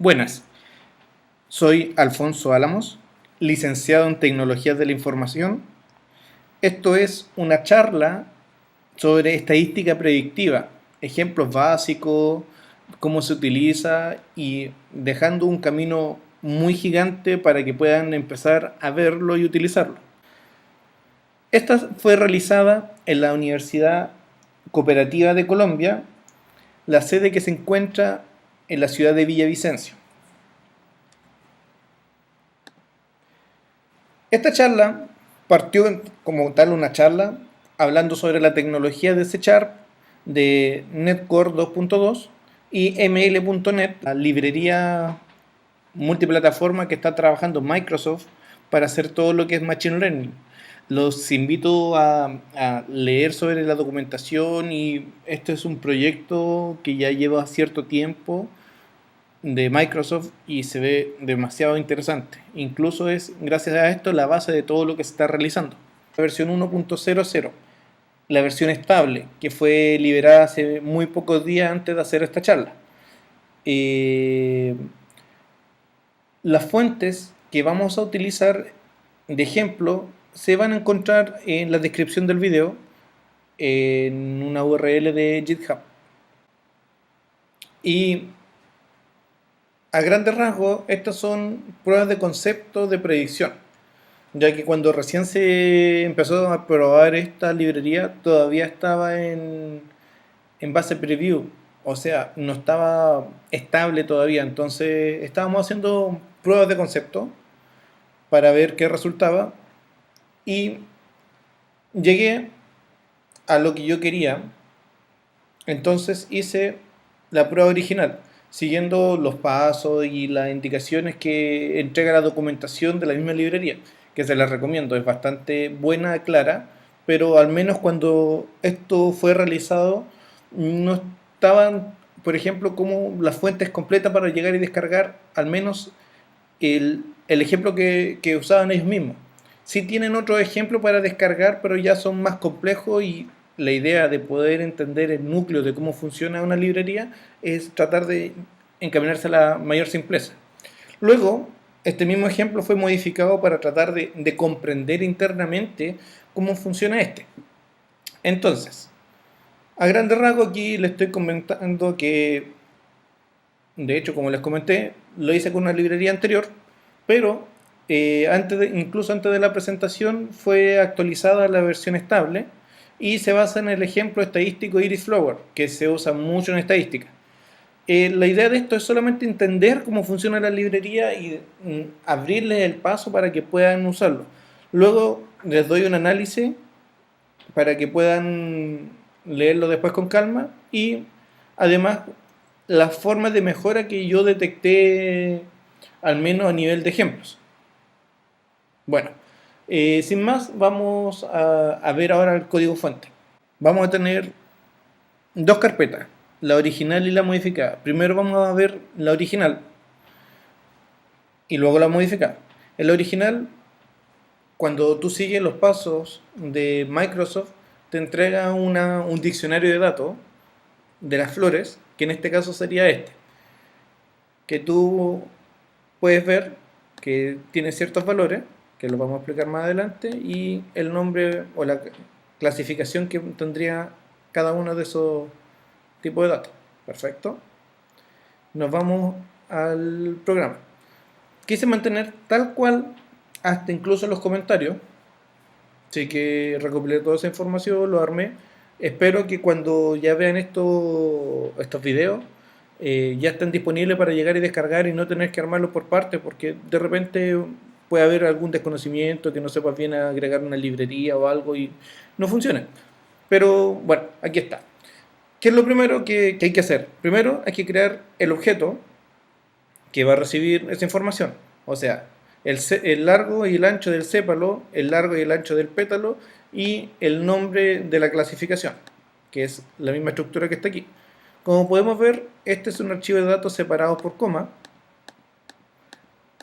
Buenas, soy Alfonso Álamos, licenciado en Tecnologías de la Información. Esto es una charla sobre estadística predictiva, ejemplos básicos, cómo se utiliza y dejando un camino muy gigante para que puedan empezar a verlo y utilizarlo. Esta fue realizada en la Universidad Cooperativa de Colombia, la sede que se encuentra en la ciudad de Villavicencio. Esta charla partió como tal una charla hablando sobre la tecnología de C Sharp, de NetCore 2.2 y ML.NET, la librería multiplataforma que está trabajando Microsoft para hacer todo lo que es Machine Learning. Los invito a leer sobre la documentación y este es un proyecto que ya lleva cierto tiempo de Microsoft y se ve demasiado interesante. Incluso es, gracias a esto, la base de todo lo que se está realizando. La versión 1.00, la versión estable, que fue liberada hace muy pocos días antes de hacer esta charla. Las fuentes que vamos a utilizar de ejemplo se van a encontrar en la descripción del video en una URL de GitHub. Y a grandes rasgos, estas son pruebas de concepto de predicción, ya que cuando recién se empezó a probar esta librería todavía estaba en base preview, o sea, no estaba estable todavía, entonces estábamos haciendo pruebas de concepto para ver qué resultaba y llegué a lo que yo quería, entonces hice la prueba original, siguiendo los pasos y las indicaciones que entrega la documentación de la misma librería, que se las recomiendo, es bastante buena, clara, pero al menos cuando esto fue realizado no estaban, por ejemplo, como las fuentes completas para llegar y descargar al menos el ejemplo que usaban ellos mismos. Sí tienen otro ejemplo para descargar, pero ya son más complejos y la idea de poder entender el núcleo de cómo funciona una librería es tratar de encaminarse a la mayor simpleza. Luego, este mismo ejemplo fue modificado para tratar de comprender internamente cómo funciona este. Entonces, a grandes rasgos aquí les estoy comentando que, de hecho, como les comenté, lo hice con una librería anterior, pero incluso antes de la presentación fue actualizada la versión estable y se basa en el ejemplo estadístico Iris Flower, que se usa mucho en estadística. La idea de esto es solamente entender cómo funciona la librería y abrirles el paso para que puedan usarlo. Luego les doy un análisis para que puedan leerlo después con calma y además las formas de mejora que yo detecté al menos a nivel de ejemplos. Bueno, sin más, vamos a ver ahora el código fuente. Vamos a tener dos carpetas, la original y la modificada. Primero vamos a ver la original y luego la modificada. En la original, cuando tú sigues los pasos de Microsoft, te entrega un diccionario de datos de las flores, que en este caso sería este, que tú puedes ver que tiene ciertos valores, que los vamos a explicar más adelante, y el nombre o la clasificación que tendría cada uno de esos tipos de datos. Perfecto. Nos vamos al programa. Quise mantener tal cual hasta incluso los comentarios, así que recopilé toda esa información, lo armé. Espero que cuando ya vean estos videos ya estén disponibles para llegar y descargar y no tener que armarlos por partes, porque de repente puede haber algún desconocimiento, que no sepas bien agregar una librería o algo y no funciona. Pero bueno, aquí está. ¿Qué es lo primero que hay que hacer? Primero hay que crear el objeto que va a recibir esa información. O sea, el largo y el ancho del sépalo, el largo y el ancho del pétalo y el nombre de la clasificación, que es la misma estructura que está aquí. Como podemos ver, este es un archivo de datos separados por coma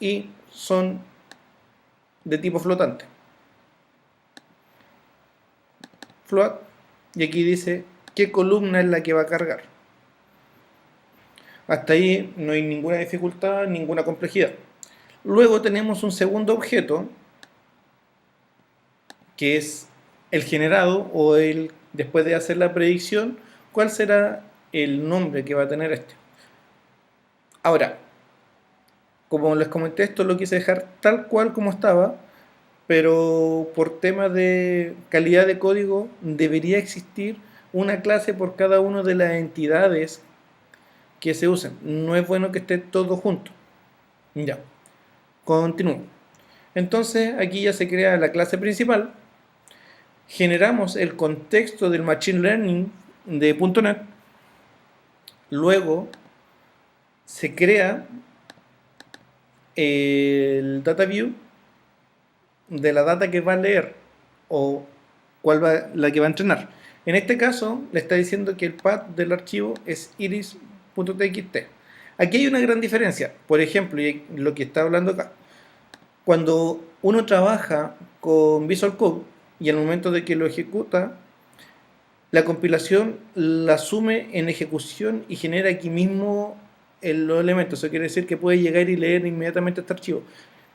y son de tipo flotante. Float, y aquí dice qué columna es la que va a cargar. Hasta ahí no hay ninguna dificultad, ninguna complejidad. Luego tenemos un segundo objeto, que es el generado o el, después de hacer la predicción, cuál será el nombre que va a tener este. Ahora, como les comenté, esto lo quise dejar tal cual como estaba, pero por temas de calidad de código debería existir una clase por cada una de las entidades que se usen. No es bueno que esté todo junto. Ya, continúo. Entonces aquí ya se crea la clase principal, generamos el contexto del Machine Learning de .NET, luego se crea el data view de la data que va a leer o cuál va la que va a entrenar. En este caso le está diciendo que el path del archivo es iris.txt. Aquí hay una gran diferencia. Por ejemplo, y lo que está hablando acá, cuando uno trabaja con Visual Code y al momento de que lo ejecuta, la compilación la asume en ejecución y genera aquí mismo los elementos. Eso quiere decir que puede llegar y leer inmediatamente este archivo.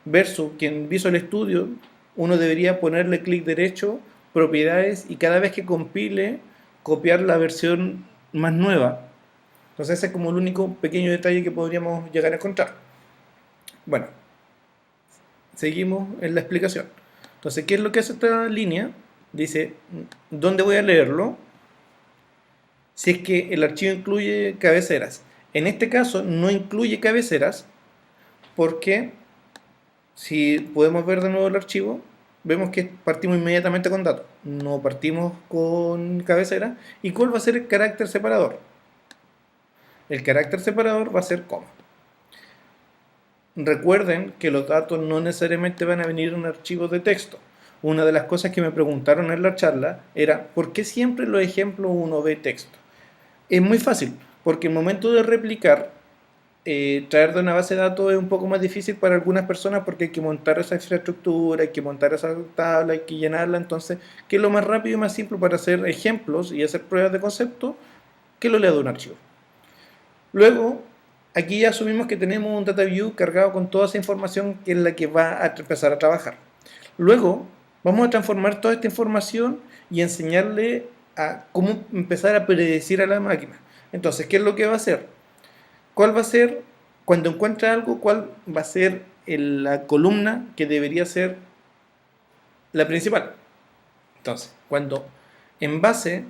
Versus que en Visual Studio uno debería ponerle clic derecho, propiedades, y cada vez que compile, copiar la versión más nueva. Entonces ese es como el único pequeño detalle que podríamos llegar a encontrar. Bueno, seguimos en la explicación. Entonces, ¿qué es lo que hace esta línea? Dice, ¿dónde voy a leerlo? Si es que el archivo incluye cabeceras. En este caso no incluye cabeceras porque si podemos ver de nuevo el archivo, vemos que partimos inmediatamente con datos. No partimos con cabecera. ¿Y cuál va a ser el carácter separador? El carácter separador va a ser coma. Recuerden que los datos no necesariamente van a venir en archivos de texto. Una de las cosas que me preguntaron en la charla era ¿por qué siempre los ejemplos uno ve texto? Es muy fácil, porque el momento de replicar, traer de una base de datos es un poco más difícil para algunas personas porque hay que montar esa infraestructura, hay que montar esa tabla, hay que llenarla. Entonces, ¿qué es lo más rápido y más simple para hacer ejemplos y hacer pruebas de concepto? Que lo lea de un archivo. Luego, aquí ya asumimos que tenemos un data view cargado con toda esa información que es la que va a empezar a trabajar. Luego, vamos a transformar toda esta información y enseñarle a cómo empezar a predecir a la máquina. Entonces, ¿qué es lo que va a hacer? ¿Cuál va a ser, cuando encuentre algo, cuál va a ser la columna que debería ser la principal? Entonces, cuando en base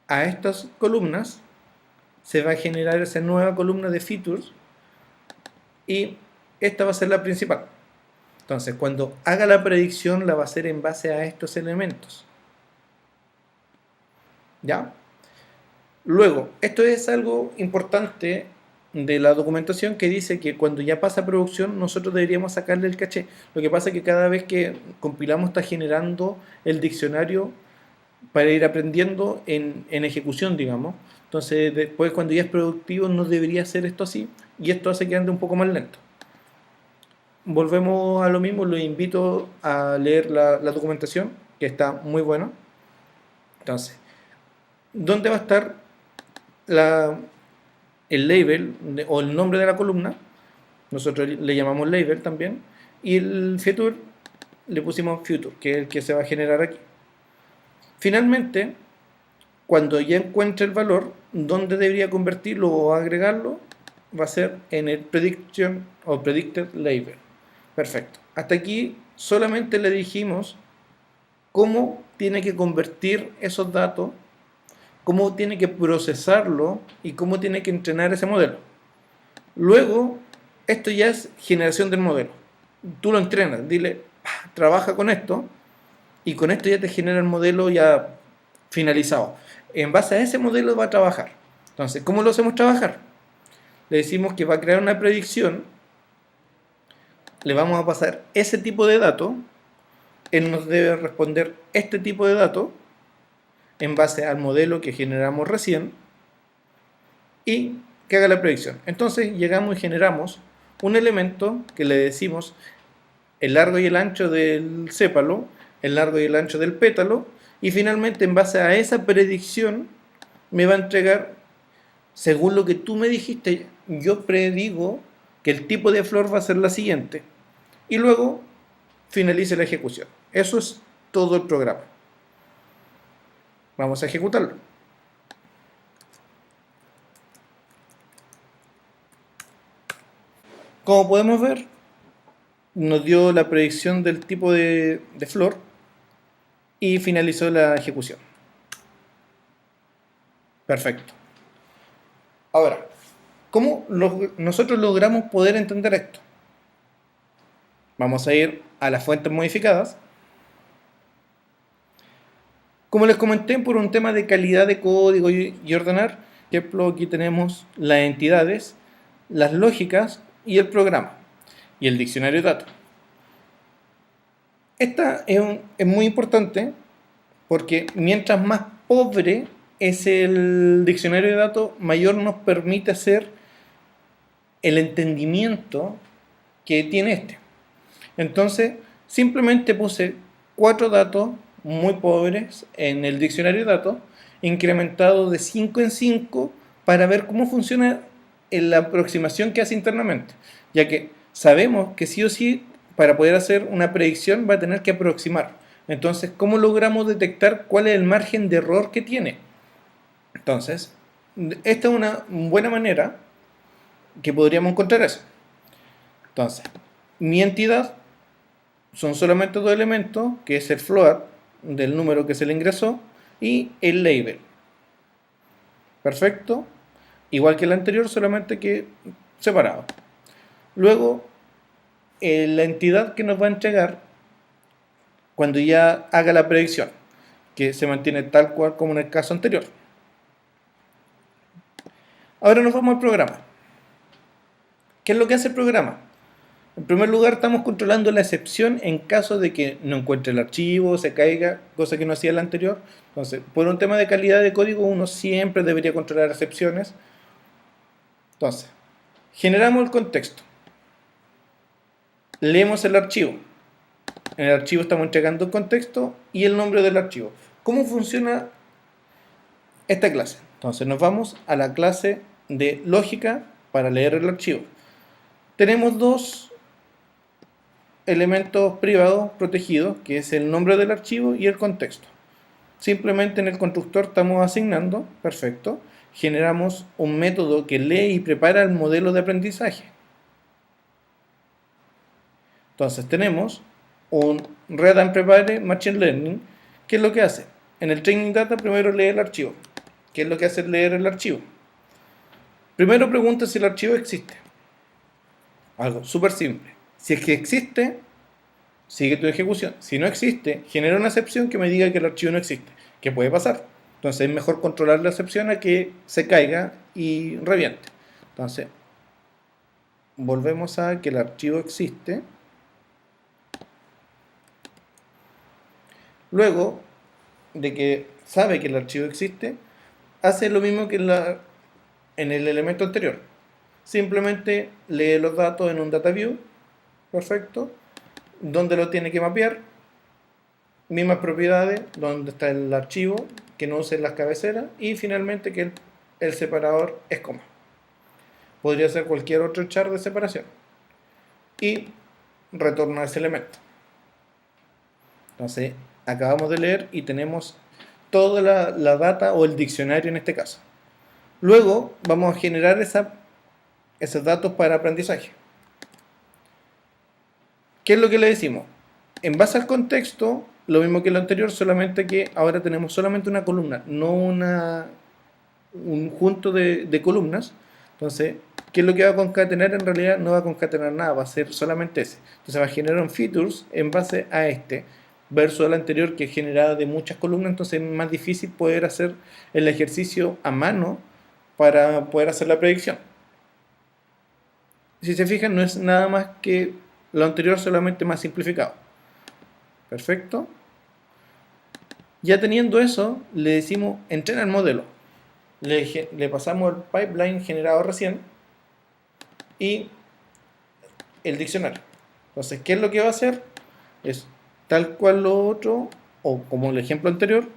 a estas columnas se va a generar esa nueva columna de features y esta va a ser la principal. Entonces, cuando haga la predicción, la va a hacer en base a estos elementos. ¿Ya? Luego, esto es algo importante de la documentación que dice que cuando ya pasa a producción, nosotros deberíamos sacarle el caché. Lo que pasa es que cada vez que compilamos está generando el diccionario para ir aprendiendo en ejecución, digamos. Entonces, después cuando ya es productivo, no debería ser esto así, y esto hace que ande un poco más lento. Volvemos a lo mismo, los invito a leer la documentación, que está muy buena. Entonces, ¿dónde va a estar el label o el nombre de la columna? Nosotros le llamamos label también. Y el feature le pusimos future, que es el que se va a generar aquí. Finalmente, cuando ya encuentre el valor, ¿dónde debería convertirlo o agregarlo? Va a ser en el prediction o predicted label. Perfecto. Hasta aquí solamente le dijimos cómo tiene que convertir esos datos, cómo tiene que procesarlo y cómo tiene que entrenar ese modelo. Luego, esto ya es generación del modelo. Tú lo entrenas, dile, trabaja con esto, y con esto ya te genera el modelo ya finalizado. En base a ese modelo va a trabajar. Entonces, ¿cómo lo hacemos trabajar? Le decimos que va a crear una predicción, le vamos a pasar ese tipo de datos, él nos debe responder este tipo de datos en base al modelo que generamos recién y que haga la predicción. Entonces llegamos y generamos un elemento que le decimos el largo y el ancho del sépalo, el largo y el ancho del pétalo, y finalmente en base a esa predicción me va a entregar según lo que tú me dijiste, yo predigo que el tipo de flor va a ser la siguiente. Y luego finalice la ejecución. Eso es todo el programa. Vamos a ejecutarlo. Como podemos ver, nos dio la predicción del tipo de flor y finalizó la ejecución. Perfecto. Ahora, ¿cómo nosotros logramos poder entender esto? Vamos a ir a las fuentes modificadas. Como les comenté, por un tema de calidad de código y ordenar, por ejemplo, aquí tenemos las entidades, las lógicas y el programa y el diccionario de datos. Esta es muy importante porque mientras más pobre es el diccionario de datos, mayor nos permite hacer el entendimiento que tiene este. Entonces, simplemente puse 4 datos muy pobres en el diccionario de datos, incrementado de 5 en 5 para ver cómo funciona en la aproximación que hace internamente, ya que sabemos que sí o sí, para poder hacer una predicción va a tener que aproximar. Entonces, ¿cómo logramos detectar cuál es el margen de error que tiene? Entonces, esta es una buena manera que podríamos encontrar eso. Entonces, mi entidad son solamente dos elementos, que es el float del número que se le ingresó y el label. Perfecto. Igual que el anterior, solamente que separado. Luego, la entidad que nos va a entregar cuando ya haga la predicción, que se mantiene tal cual como en el caso anterior. Ahora nos vamos al programa. ¿Qué es lo que hace el programa? En primer lugar, estamos controlando la excepción en caso de que no encuentre el archivo, se caiga, cosa que no hacía el anterior. Entonces, por un tema de calidad de código, uno siempre debería controlar excepciones. Entonces, generamos el contexto. Leemos el archivo. En el archivo estamos entregando el contexto y el nombre del archivo. ¿Cómo funciona esta clase? Entonces, nos vamos a la clase de lógica para leer el archivo. Tenemos dos elementos privados protegidos, que es el nombre del archivo y el contexto. Simplemente en el constructor estamos asignando, perfecto, generamos un método que lee y prepara el modelo de aprendizaje. Entonces tenemos un Read and Prepare Machine Learning, que es lo que hace. En el Training Data primero lee el archivo. ¿Qué es lo que hace leer el archivo? Primero pregunta si el archivo existe. Algo súper simple. Si es que existe, sigue tu ejecución. Si no existe, genera una excepción que me diga que el archivo no existe. ¿Qué puede pasar? Entonces es mejor controlar la excepción a que se caiga y reviente. Entonces, volvemos a que el archivo existe. Luego de que sabe que el archivo existe, hace lo mismo que en el elemento anterior. Simplemente lee los datos en un data view. Perfecto. Donde lo tiene que mapear, mismas propiedades, donde está el archivo, que no use las cabeceras, y finalmente que el separador es coma. Podría ser cualquier otro char de separación. Y retorna ese elemento. Entonces, acabamos de leer y tenemos toda la data o el diccionario en este caso. Luego vamos a generar esos datos para aprendizaje. ¿Qué es lo que le decimos? En base al contexto, lo mismo que lo anterior, solamente que ahora tenemos solamente una columna, no un junto de columnas. Entonces, ¿qué es lo que va a concatenar? En realidad no va a concatenar nada, va a ser solamente ese. Entonces va a generar un features en base a este, versus el anterior que generaba de muchas columnas, entonces es más difícil poder hacer el ejercicio a mano para poder hacer la predicción. Si se fijan, no es nada más que lo anterior, solamente más simplificado. Perfecto. Ya teniendo eso, le decimos entrena el modelo. Le pasamos el pipeline generado recién y el diccionario. Entonces, ¿qué es lo que va a hacer? Es tal cual lo otro, o como el ejemplo anterior,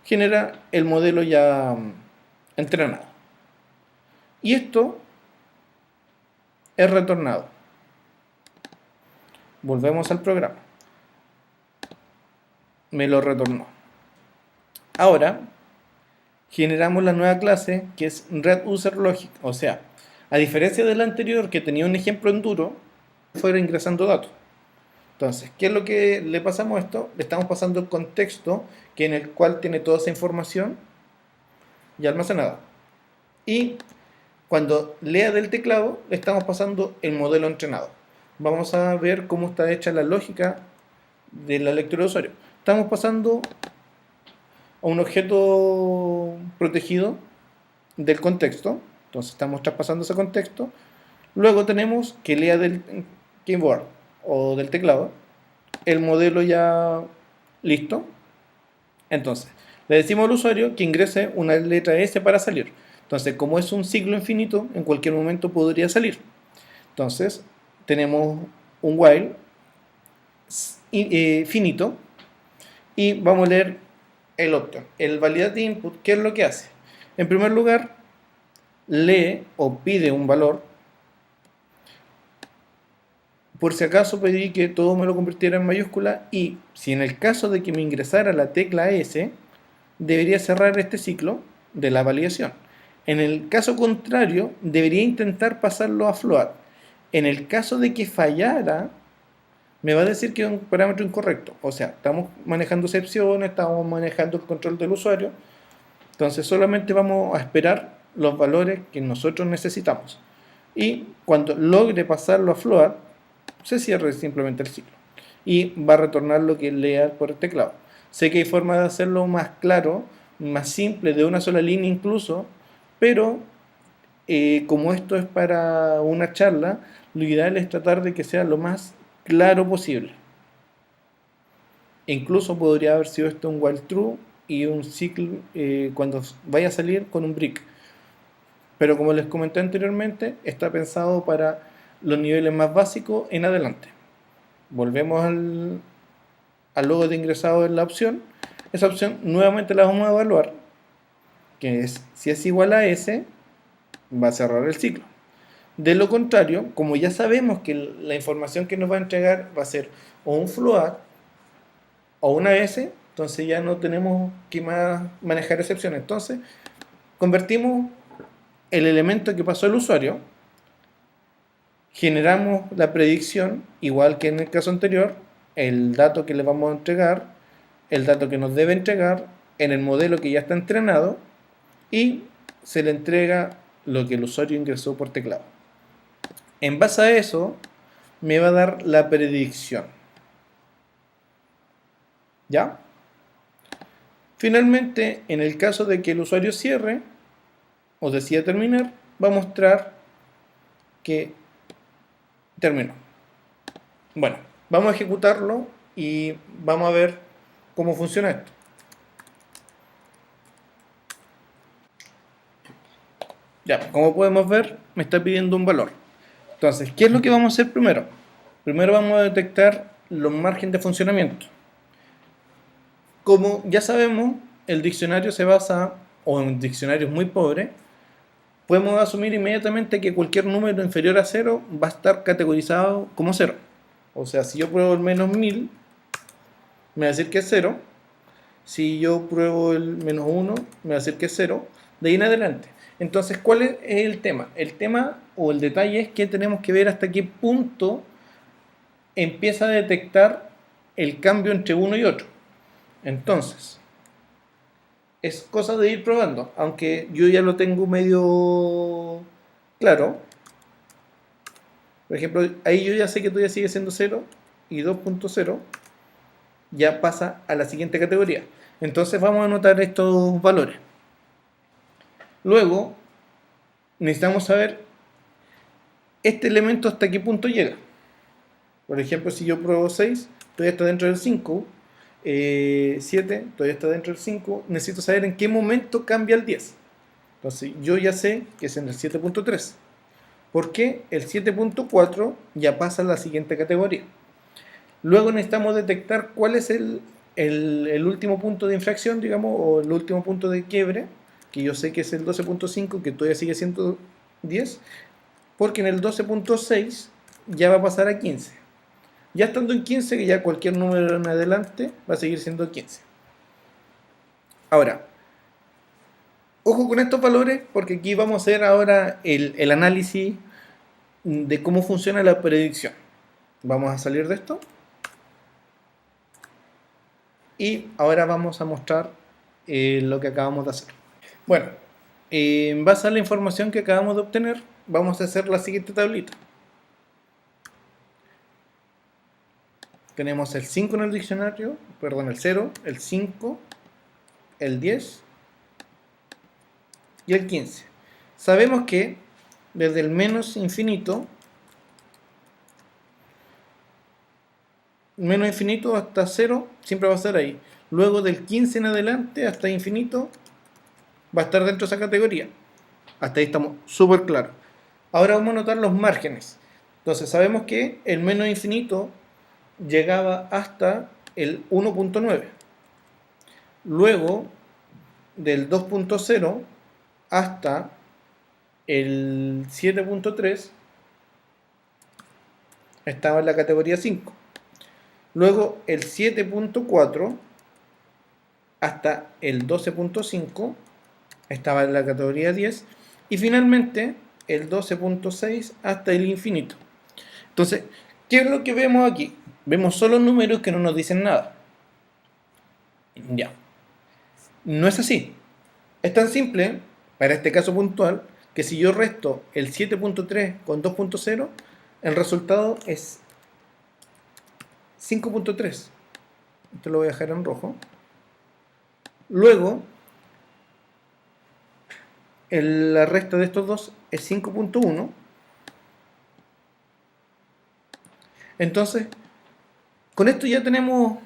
genera el modelo ya entrenado. Y esto es retornado. Volvemos al programa. Me lo retornó. Ahora generamos la nueva clase que es RedUserLogic. O sea, a diferencia de la anterior que tenía un ejemplo en duro, fuera ingresando datos. Entonces, ¿qué es lo que le pasamos a esto? Le estamos pasando el contexto que en el cual tiene toda esa información ya almacenada. Y cuando lea del teclado, le estamos pasando el modelo entrenado. Vamos a ver cómo está hecha la lógica de la lectura de usuario. Estamos pasando a un objeto protegido del contexto. Entonces estamos traspasando ese contexto. Luego tenemos que lea del keyboard o del teclado el modelo ya listo. Entonces, le decimos al usuario que ingrese una letra S para salir. Entonces, como es un ciclo infinito, en cualquier momento podría salir. Entonces, tenemos un while finito y vamos a leer el option. El validate input, ¿qué es lo que hace? En primer lugar, lee o pide un valor. Por si acaso pedí que todo me lo convirtiera en mayúscula y si en el caso de que me ingresara la tecla S, debería cerrar este ciclo de la validación. En el caso contrario, debería intentar pasarlo a float. En el caso de que fallara, me va a decir que es un parámetro incorrecto. O sea, estamos manejando excepciones, estamos manejando el control del usuario. Entonces solamente vamos a esperar los valores que nosotros necesitamos. Y cuando logre pasarlo a float, se cierra simplemente el ciclo. Y va a retornar lo que lea por el teclado. Sé que hay formas de hacerlo más claro, más simple, de una sola línea incluso, pero como esto es para una charla, lo ideal es tratar de que sea lo más claro posible. E incluso podría haber sido esto un while true y un ciclo cuando vaya a salir con un break. Pero como les comenté anteriormente, está pensado para los niveles más básicos en adelante. Volvemos al logo de ingresado en la opción. Esa opción nuevamente la vamos a evaluar, que es si es igual a S, va a cerrar el ciclo. De lo contrario, como ya sabemos que la información que nos va a entregar va a ser o un float o una S, entonces ya no tenemos que más manejar excepciones. Entonces, convertimos el elemento que pasó el usuario, generamos la predicción, igual que en el caso anterior, el dato que le vamos a entregar, el dato que nos debe entregar en el modelo que ya está entrenado y se le entrega lo que el usuario ingresó por teclado. En base a eso, me va a dar la predicción. ¿Ya? Finalmente, en el caso de que el usuario cierre o decida terminar, va a mostrar que terminó. Bueno, vamos a ejecutarlo y vamos a ver cómo funciona esto. Ya, como podemos ver, me está pidiendo un valor. Entonces, ¿qué es lo que vamos a hacer primero? Primero vamos a detectar los márgenes de funcionamiento. Como ya sabemos, el diccionario se basa, o en diccionarios muy pobres, podemos asumir inmediatamente que cualquier número inferior a 0 va a estar categorizado como 0. O sea, si yo pruebo el menos 1000, me va a decir que es 0. Si yo pruebo el menos 1, me va a decir que es 0. De ahí en adelante. Entonces, ¿cuál es el tema? El tema o el detalle es que tenemos que ver hasta qué punto empieza a detectar el cambio entre uno y otro. Entonces, es cosa de ir probando, aunque yo ya lo tengo medio claro. Por ejemplo, ahí yo ya sé que todavía sigue siendo 0 y 2.0 ya pasa a la siguiente categoría. Entonces vamos a anotar estos valores. Luego, necesitamos saber este elemento hasta qué punto llega. Por ejemplo, si yo pruebo 6, todavía está dentro del 5. 7, todavía está dentro del 5. Necesito saber en qué momento cambia el 10. Entonces, yo ya sé que es en el 7.3. Porque el 7.4 ya pasa a la siguiente categoría. Luego necesitamos detectar cuál es el último punto de infracción, digamos, o el último punto de quiebre, que yo sé que es el 12.5, que todavía sigue siendo 10, porque en el 12.6 ya va a pasar a 15. Ya estando en 15, que ya cualquier número en adelante va a seguir siendo 15. Ahora, ojo con estos valores, porque aquí vamos a hacer ahora el análisis de cómo funciona la predicción. Vamos a salir de esto. Y ahora vamos a mostrar lo que acabamos de hacer. Bueno, en base a la información que acabamos de obtener, vamos a hacer la siguiente tablita. Tenemos el 5 en el diccionario, perdón, el 0, el 5, el 10 y el 15. Sabemos que desde el menos infinito hasta 0 siempre va a estar ahí. Luego del 15 en adelante hasta infinito va a estar dentro de esa categoría. Hasta ahí estamos súper claros. Ahora vamos a notar los márgenes. Entonces sabemos que el menos infinito llegaba hasta el 1.9. Luego del 2.0 hasta el 7.3 estaba en la categoría 5. Luego el 7.4 hasta el 12.5 estaba en la categoría 10. Y finalmente el 12.6 hasta el infinito. Entonces, ¿qué es lo que vemos aquí? Vemos solo números que no nos dicen nada. Ya. No es así. Es tan simple, para este caso puntual, que si yo resto el 7.3 con 2.0, el resultado es 5.3. Esto lo voy a dejar en rojo. Luego, la resta de estos dos es 5.1. Entonces, con esto ya tenemos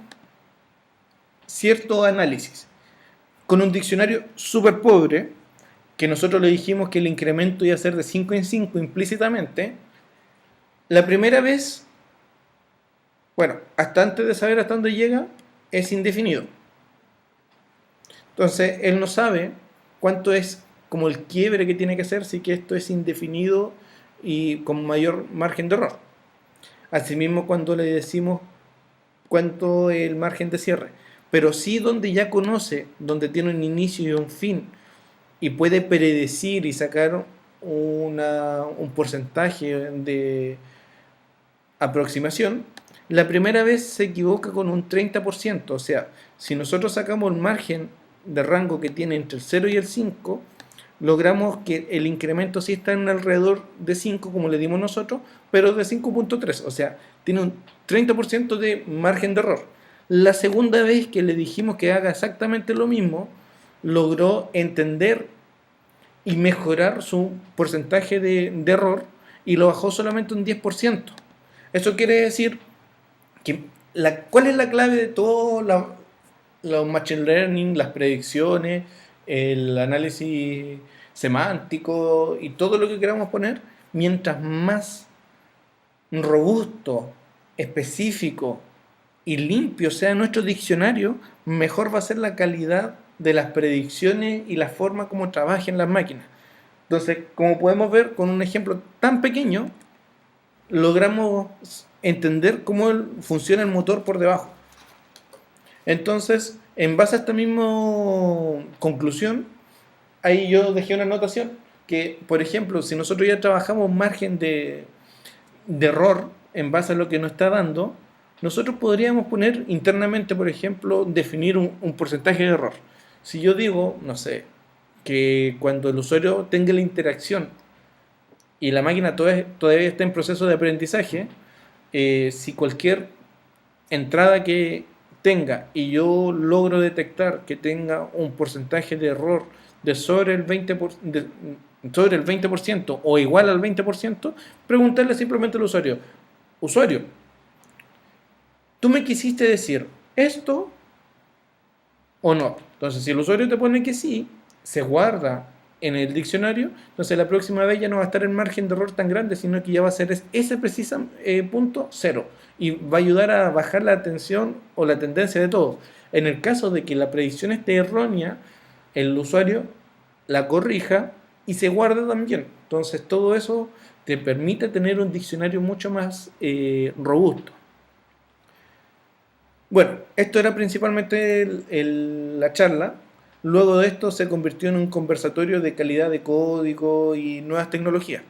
cierto análisis. Con un diccionario súper pobre, que nosotros le dijimos que el incremento iba a ser de 5 en 5 implícitamente, la primera vez, bueno, hasta antes de saber hasta dónde llega, es indefinido. Entonces, él no sabe cuánto es como el quiebre que tiene que hacer si que esto es indefinido y con mayor margen de error. Asimismo, cuando le decimos cuánto es el margen de cierre, pero sí donde ya conoce, donde tiene un inicio y un fin, y puede predecir y sacar un porcentaje de aproximación, la primera vez se equivoca con un 30%. O sea, si nosotros sacamos el margen de rango que tiene entre el 0 y el 5, logramos que el incremento sí está en alrededor de 5, como le dimos nosotros, pero de 5.3. O sea, tiene un 30% de margen de error. La segunda vez que le dijimos que haga exactamente lo mismo, logró entender y mejorar su porcentaje de error y lo bajó solamente un 10%. Eso quiere decir que ¿cuál es la clave de todo los machine learning, las predicciones, el análisis semántico y todo lo que queramos poner? Mientras más robusto, específico y limpio sea nuestro diccionario, mejor va a ser la calidad de las predicciones y la forma como trabajen las máquinas. Entonces, como podemos ver con un ejemplo tan pequeño, logramos entender cómo funciona el motor por debajo. Entonces, en base a esta misma conclusión, ahí yo dejé una anotación que, por ejemplo, si nosotros ya trabajamos margen de error en base a lo que nos está dando, nosotros podríamos poner internamente, por ejemplo, definir un porcentaje de error. Si yo digo, no sé, que cuando el usuario tenga la interacción y la máquina todavía está en proceso de aprendizaje, si cualquier entrada que tenga y yo logro detectar que tenga un porcentaje de error de sobre el 20% o igual al 20%, preguntarle simplemente al usuario, ¿tú me quisiste decir esto o no? Entonces, si el usuario te pone que sí, se guarda en el diccionario, entonces la próxima vez ya no va a estar el margen de error tan grande, sino que ya va a ser ese preciso punto cero y va a ayudar a bajar la tensión o la tendencia de todo. En el caso de que la predicción esté errónea, el usuario la corrija y se guarda también. Entonces todo eso te permite tener un diccionario mucho más robusto. Bueno, esto era principalmente la charla. Luego de esto se convirtió en un conversatorio de calidad de código y nuevas tecnologías.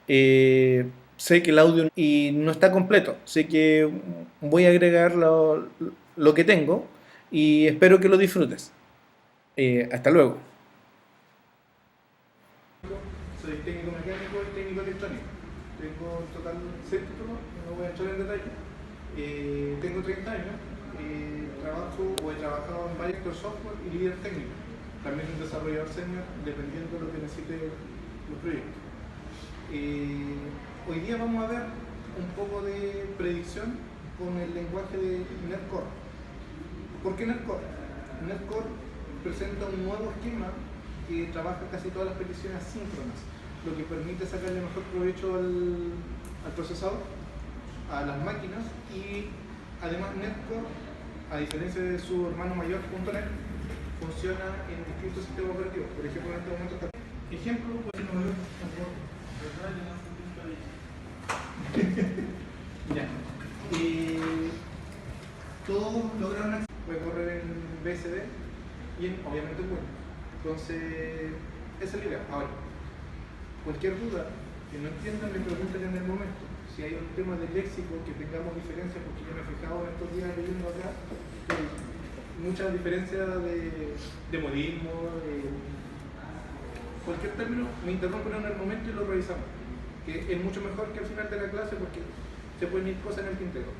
Sé que el audio y no está completo, sé que voy a agregar lo que tengo y espero que lo disfrutes. Hasta luego. Soy técnico mecánico y técnico electrónico. Tengo en total 6 títulos, no voy a entrar en detalle. Tengo 30 años, trabajo o he trabajado en varios software y líder técnico. También un desarrollador senior, dependiendo de lo que necesite los proyectos. Hoy día vamos a ver un poco de predicción con el lenguaje de NetCore. ¿Por qué NetCore? NetCore presenta un nuevo esquema que trabaja casi todas las peticiones asíncronas, lo que permite sacarle mejor provecho al procesador, a las máquinas, y además NetCore, a diferencia de su hermano mayor .NET, funciona en distintos sistemas operativos. Por ejemplo, en este momento está... Ejemplo, pues, ya. Todos lograron acceso, puede correr en BSD y obviamente en Web. Entonces, esa es la idea. Ahora, cualquier duda que no entiendan, me pregunten en el momento. Si hay un tema de léxico que tengamos diferencias, porque yo me he fijado en estos días leyendo acá, mucha diferencia de modismo, cualquier término, me interrumpen en el momento y lo revisamos. Que es mucho mejor que al final de la clase porque se pueden ir cosas en el tintero.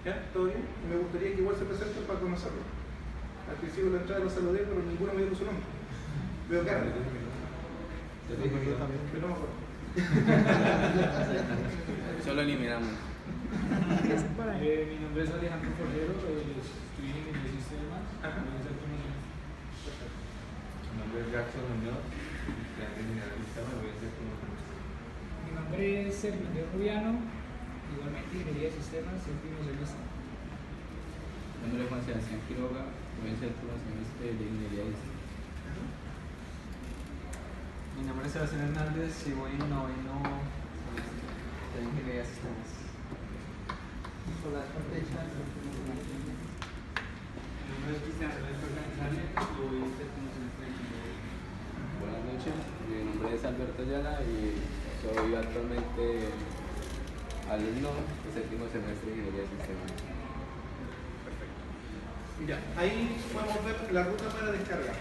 ¿Ya? ¿Todo bien? Me gustaría que igual se presenten para conocerlo. Al principio de la entrada los saludé, pero ninguno me dijo su nombre. Veo cara. Pero no me acuerdo. Solo eliminamos. Mi nombre es Alejandro Forero, estoy en ingeniería de sistemas. Mi nombre es Jackson Muñoz, estudiante de ingeniería de sistemas, voy a hacer Mi nombre es Sergio Rubiano, igualmente ingeniería de sistemas, séptimo semestre. Mi nombre es Juan Sebastián Quiroga, voy a hacer el semestre de ingeniería de sistemas. Mi nombre es Sebastián Hernández y voy en noveno semestre de ingeniería de sistemas. Nicolás Cortecha, Mi nombre es Cristian Alberto González, voy en séptimo semestre de ingeniería. Buenas noches, mi nombre es Alberto Ayala y soy actualmente alumno de séptimo semestre de ingeniería de sistemas. Ya, ahí podemos ver la ruta para descargar.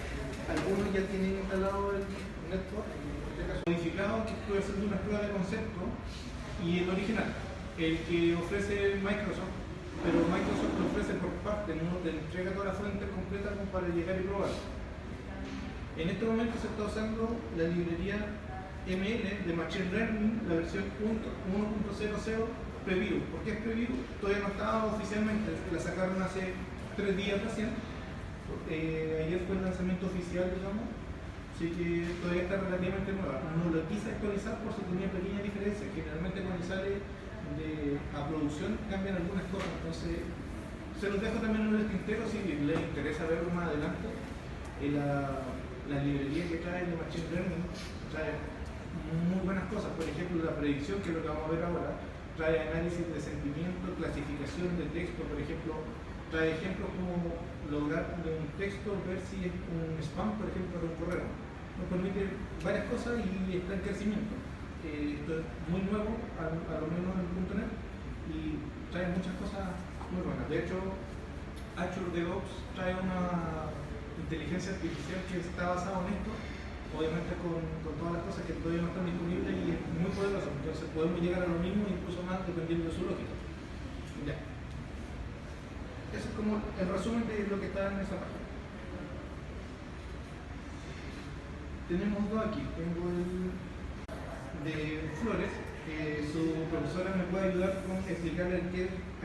Algunos ya tienen instalado el NetCore, en este caso modificado, que estoy haciendo una prueba de concepto, y el original, el que ofrece Microsoft, pero Microsoft lo ofrece por parte, no te entrega toda la fuente completa como para llegar y probar. En este momento se está usando la librería ML de Machine Learning, la versión 1.00 Preview. ¿Por qué es Preview? Todavía no estaba oficialmente, la sacaron hace 3 días recién. Ayer fue el lanzamiento oficial, digamos, así que todavía está relativamente nueva. No lo quise actualizar por si tenía pequeñas diferencias. Generalmente cuando sale a producción cambian algunas cosas, entonces se los dejo también en el tintero si les interesa verlo más adelante. La librería que trae de Machine Learning trae muy buenas cosas. Por ejemplo, la predicción, que es lo que vamos a ver ahora, trae análisis de sentimiento, clasificación de texto. Por ejemplo, trae ejemplos como lograr de un texto ver si es un spam, por ejemplo, de un correo. Nos permite varias cosas y está en crecimiento. Esto es muy nuevo, a lo menos en .NET, y trae muchas cosas muy buenas. De hecho, Azure DevOps trae una inteligencia artificial que está basada en esto, obviamente con todas las cosas que todavía no están disponibles, y es muy poderoso. Entonces podemos llegar a lo mismo, incluso más, dependiendo de su lógica. Ya. Eso es como el resumen de lo que está en esa página. Tenemos dos aquí. Tengo el de Flores, que su profesora me puede ayudar con explicarle a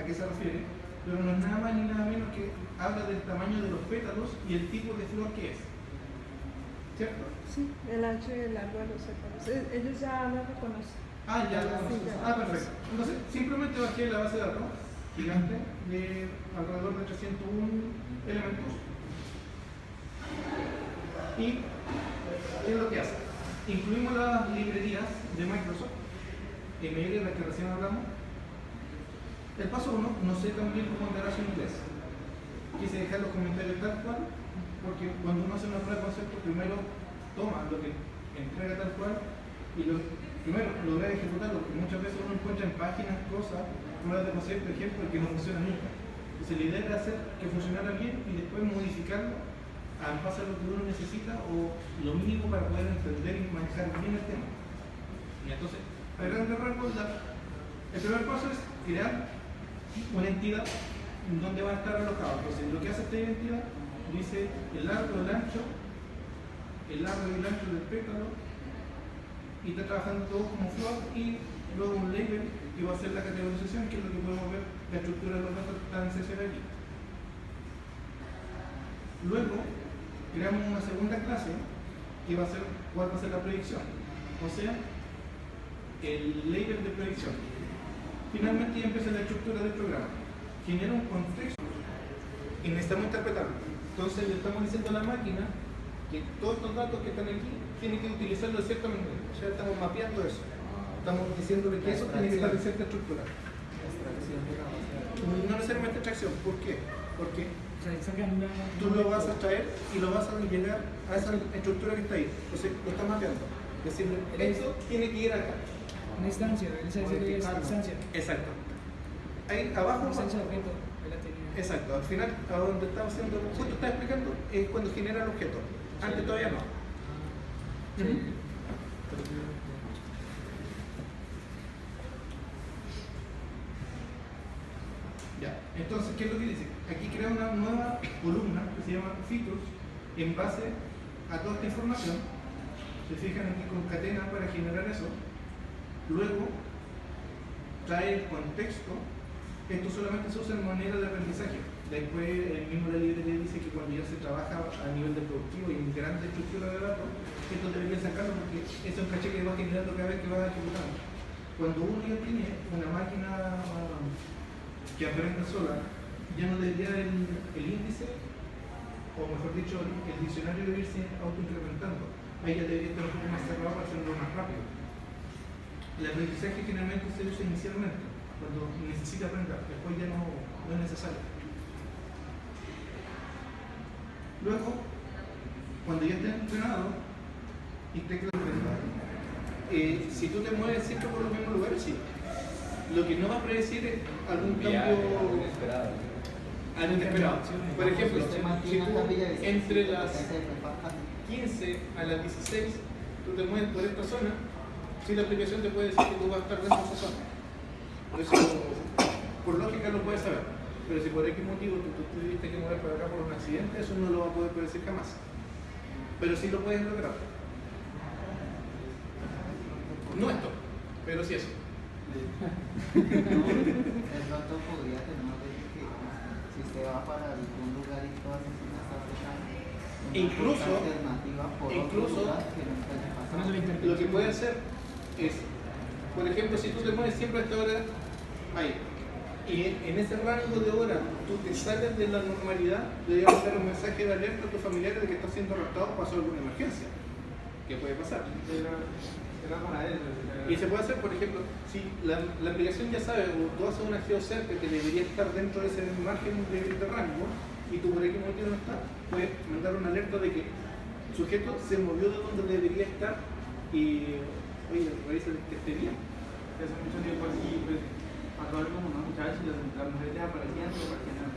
qué se refiere, pero no es nada más ni nada menos que habla del tamaño de los pétalos y el tipo de flor que es. ¿Cierto? sí, el ancho y el largo de los séparos. Ellos ya lo reconocen. Ah, ya lo Sí, conozco. ya. Ah, perfecto. Entonces, simplemente bajé la base de datos gigante de alrededor de 301 elementos. ¿Y qué es lo que hace? incluimos las librerías de Microsoft, ML, de las que recién hablamos. El paso 1, no sé también cómo andará su inglés. Quise dejar los comentarios tal cual, porque cuando uno hace una prueba de concepto, primero toma lo que entrega tal cual y primero logra ejecutarlo, porque muchas veces uno encuentra en páginas cosas, pruebas de concepto, ejemplos, que no funcionan nunca. Entonces la idea era hacer que funcionara bien y después modificarlo a base de lo que uno necesita o lo mínimo para poder entender y manejar bien el tema. Y entonces, a grandes rasgos, el primer paso es crear una entidad donde va a estar alojado. Entonces, lo que hace esta identidad dice el largo, el ancho del pétalo, y está trabajando todo como float, y luego un label que va a ser la categorización, que es lo que podemos ver, la estructura de los datos que están en CSV aquí. Luego creamos una segunda clase que va a ser cuál va a ser la predicción, o sea, el label de predicción. Finalmente ya empieza la estructura del programa. Genera un contexto y necesitamos interpretarlo. Entonces le estamos diciendo a la máquina que todos estos datos que están aquí tienen que utilizarlo de cierta manera. O sea, estamos mapeando eso. Estamos diciéndole que eso tiene que estar en cierta estructura. Extracción de la base de datos. No necesariamente extracción. ¿Por qué? Porque O sea, sacan tú lo vas a traer y lo vas a llegar a esa estructura que está ahí. Entonces lo está mapeando. Es decir, eso tiene que ir acá. una instancia, el CSV es instancia. Exacto. Ahí abajo. Una instancia de objeto, ahí la tenía. Exacto. Al final, a donde estaba haciendo, justo estaba explicando, es cuando genera el objeto. Antes todavía no. Sí. Ya, entonces, ¿qué es lo que dice? Aquí crea una nueva columna que se llama features en base a toda esta información. Se fijan aquí concatena para generar eso. Luego, trae el contexto. Esto solamente se usa en manera de aprendizaje. Después, el mismo la librería dice que cuando ya se trabaja a nivel de productivo y en grande estructura de datos, esto debería sacarlo porque es un caché que va generando cada vez que va ejecutando. Cuando uno ya tiene una máquina que aprende sola, ya no debería el índice, o mejor dicho, el diccionario debe irse autoincrementando. Ahí ya debería estar un poco más cerrado para hacerlo más rápido. El aprendizaje generalmente se usa inicialmente, cuando necesita aprender, después ya no es necesario. Luego, cuando ya estés entrenado y estés claro, si tú te mueves siempre por los mismos lugares, sí. Lo que no va a predecir es algún cambio inesperado. algo inesperado. Por ejemplo, si tú entre las 15 a las 16 tú te mueves por esta zona, si la aplicación te puede decir que tú vas a estar dentro de esa zona. Eso, por lógica lo puedes saber. Pero si por X motivo tú tuviste que mover para acá por un accidente, eso no lo va a poder predecir jamás. Pero sí lo puedes lograr. No esto, pero sí eso. El rato podría tener una ley que si usted va para algún lugar y todas esas zonas están una Incluso- alternativa por incluso- otro lugar que no puede Con eso pasar. la interpretación. Lo que puede hacer es, por ejemplo, si tú te mueves siempre a esta hora ahí, y en ese rango de hora tú te sales de la normalidad, deberías mandar un mensaje de alerta a tus familiares de que estás siendo raptado o pasó alguna emergencia. ¿Qué puede pasar? Era para eso. Y se puede hacer, por ejemplo, si la aplicación ya sabe, o tú haces una geocerca que debería estar dentro de ese margen de rango, y tú por aquí no está, puedes mandar una alerta de que el sujeto se movió de donde debería estar y, oye, revisa que esté bien. Hace mucho tiempo así, pues, pasó algo con una muchacha y las mujeres desaparecían y aparecían en